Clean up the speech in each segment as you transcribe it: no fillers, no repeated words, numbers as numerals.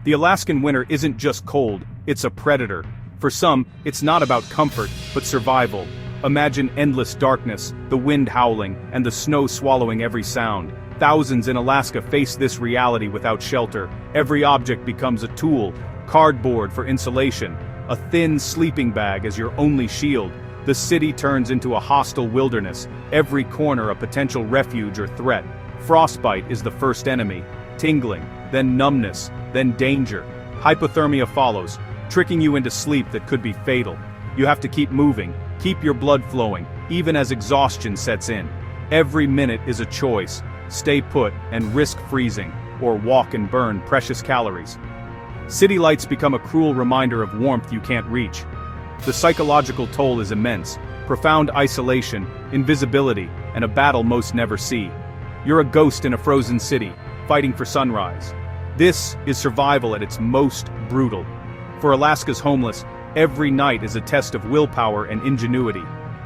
The Alaskan winter isn't just cold, it's a predator. For some, it's not about comfort, but survival. Imagine endless darkness, the wind howling, and the snow swallowing every sound. Thousands in Alaska face this reality without shelter. Every object becomes a tool: cardboard for insulation, a thin sleeping bag as your only shield. The city turns into a hostile wilderness, every corner a potential refuge or threat. Frostbite is the first enemy. Tingling, then numbness, then danger. Hypothermia follows, tricking you into sleep that could be fatal. You have to keep moving, keep your blood flowing, even as exhaustion sets in. Every minute is a choice: stay put and risk freezing, or walk and burn precious calories. City lights become a cruel reminder of warmth you can't reach. The psychological toll is immense: profound isolation, invisibility, and a battle most never see. You're a ghost in a frozen city, fighting for sunrise. This is survival at its most brutal. For Alaska's homeless, every night is a test of willpower and ingenuity.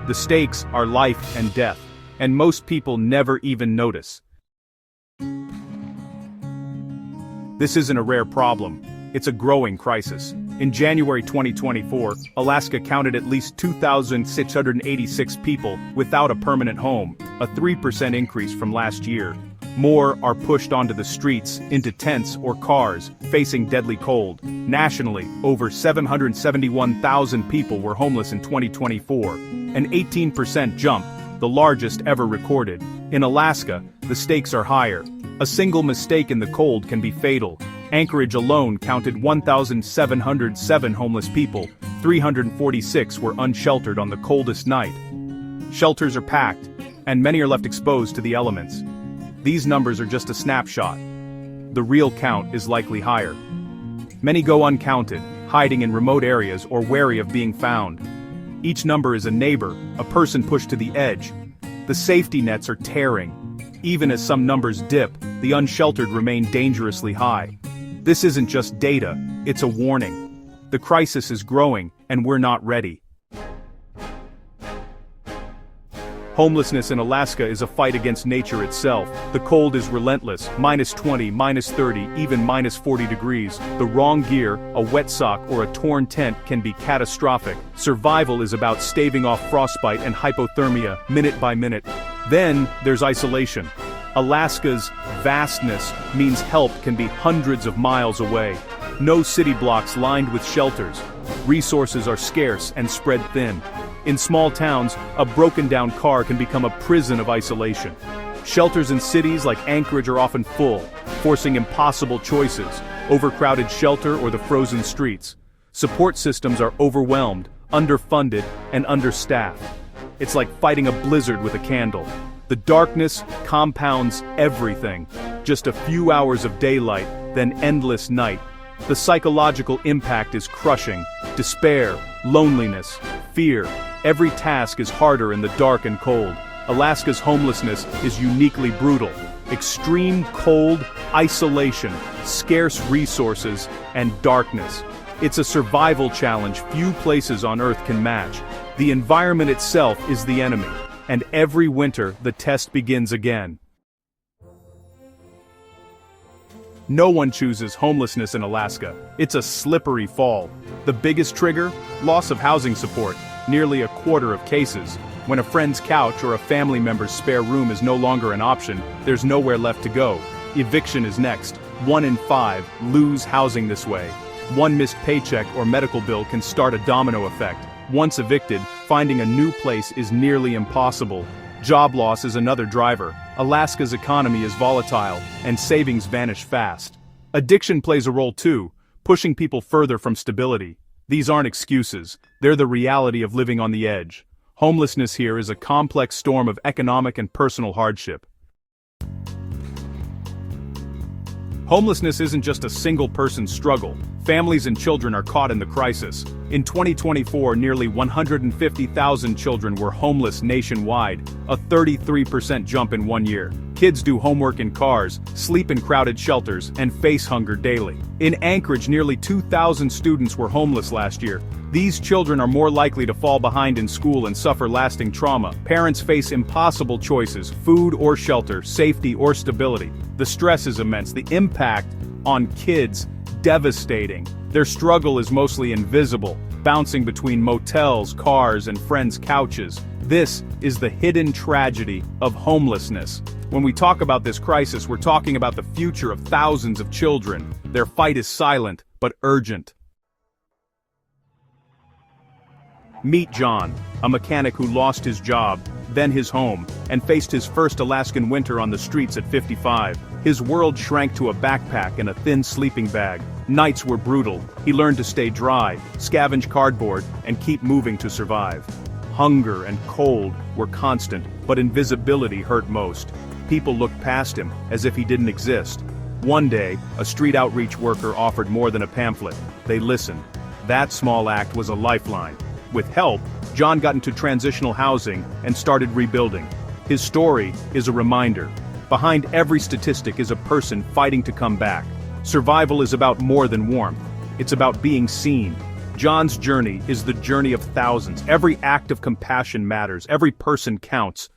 The stakes are life and death, and most people never even notice. This isn't a rare problem. It's a growing crisis. In January 2024, Alaska counted at least 2,686 people without a permanent home, a 3% increase from last year. More are pushed onto the streets, into tents or cars, facing deadly cold. Nationally, over 771,000 people were homeless in 2024, an 18% jump, the largest ever recorded. In Alaska, the stakes are higher. A single mistake in the cold can be fatal. Anchorage alone counted 1,707 homeless people. 346 were unsheltered on the coldest night. Shelters are packed, and many are left exposed to the elements. These numbers are just a snapshot. The real count is likely higher. Many go uncounted, hiding in remote areas or wary of being found. Each number is a neighbor, a person pushed to the edge. The safety nets are tearing. Even as some numbers dip, the unsheltered remain dangerously high. This isn't just data, it's a warning. The crisis is growing, and we're not ready. Homelessness in Alaska is a fight against nature itself. The cold is relentless: -20, -30, even -40 degrees. The wrong gear, a wet sock or a torn tent can be catastrophic. Survival is about staving off frostbite and hypothermia, minute by minute. Then, there's isolation. Alaska's vastness means help can be hundreds of miles away. No city blocks lined with shelters. Resources are scarce and spread thin. In small towns, a broken-down car can become a prison of isolation. Shelters in cities like Anchorage are often full, forcing impossible choices: overcrowded shelter or the frozen streets. Support systems are overwhelmed, underfunded, and understaffed. It's like fighting a blizzard with a candle. The darkness compounds everything. Just a few hours of daylight, then endless night. The psychological impact is crushing. Despair, loneliness, fear. Every task is harder in the dark and cold. Alaska's homelessness is uniquely brutal. Extreme cold, isolation, scarce resources, and darkness. It's a survival challenge few places on Earth can match. The environment itself is the enemy, and every winter the test begins again. No one chooses homelessness in Alaska. It's a slippery fall. The biggest trigger? Loss of housing support. Nearly a quarter of cases. When a friend's couch or a family member's spare room is no longer an option, there's nowhere left to go. Eviction is next. 1 in 5 lose housing this way. One missed paycheck or medical bill can start a domino effect. Once evicted, finding a new place is nearly impossible. Job loss is another driver. Alaska's economy is volatile, and savings vanish fast. Addiction plays a role too, pushing people further from stability. These aren't excuses, they're the reality of living on the edge. Homelessness here is a complex storm of economic and personal hardship. Homelessness isn't just a single-person struggle. Families and children are caught in the crisis. In 2024, nearly 150,000 children were homeless nationwide, a 33% jump in 1 year. Kids do homework in cars, sleep in crowded shelters, and face hunger daily. In Anchorage, nearly 2,000 students were homeless last year. These children are more likely to fall behind in school and suffer lasting trauma. Parents face impossible choices: food or shelter, safety or stability. The stress is immense. The impact On kids, devastating. Their struggle is mostly invisible, bouncing between motels, cars, and friends' couches. This is the hidden tragedy of homelessness. When we talk about this crisis, we're talking about the future of thousands of children. Their fight is silent, but urgent. Meet John, a mechanic who lost his job, then his home, and faced his first Alaskan winter on the streets at 55. His world shrank to a backpack and a thin sleeping bag. Nights were brutal. He learned to stay dry, scavenge cardboard, and keep moving to survive. Hunger and cold were constant, but invisibility hurt most. People looked past him, as if he didn't exist. One day, a street outreach worker offered more than a pamphlet. They listened. That small act was a lifeline. With help, John got into transitional housing and started rebuilding. His story is a reminder. Behind every statistic is a person fighting to come back. Survival is about more than warmth. It's about being seen. John's journey is the journey of thousands. Every act of compassion matters. Every person counts.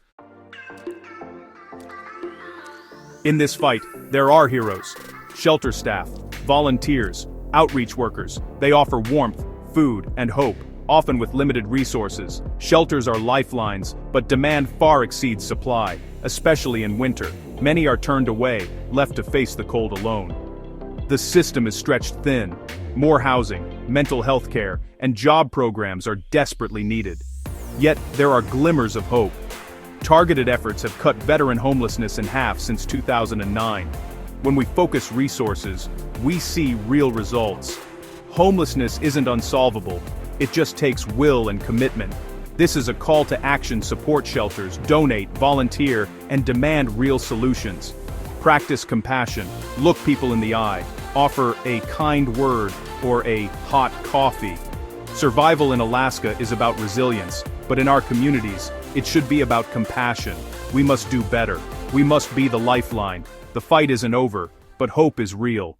In this fight, there are heroes. Shelter staff, volunteers, outreach workers. They offer warmth, food, and hope, often with limited resources. Shelters are lifelines, but demand far exceeds supply, especially in winter. Many are turned away, left to face the cold alone. The system is stretched thin. More housing, mental health care, and job programs are desperately needed. Yet, there are glimmers of hope. Targeted efforts have cut veteran homelessness in half since 2009. When we focus resources, we see real results. Homelessness isn't unsolvable. It just takes will and commitment. This is a call to action. Support shelters, donate, volunteer, and demand real solutions. Practice compassion, look people in the eye, offer a kind word or a hot coffee. Survival in Alaska is about resilience, but in our communities, it should be about compassion. We must do better. We must be the lifeline. The fight isn't over, but hope is real.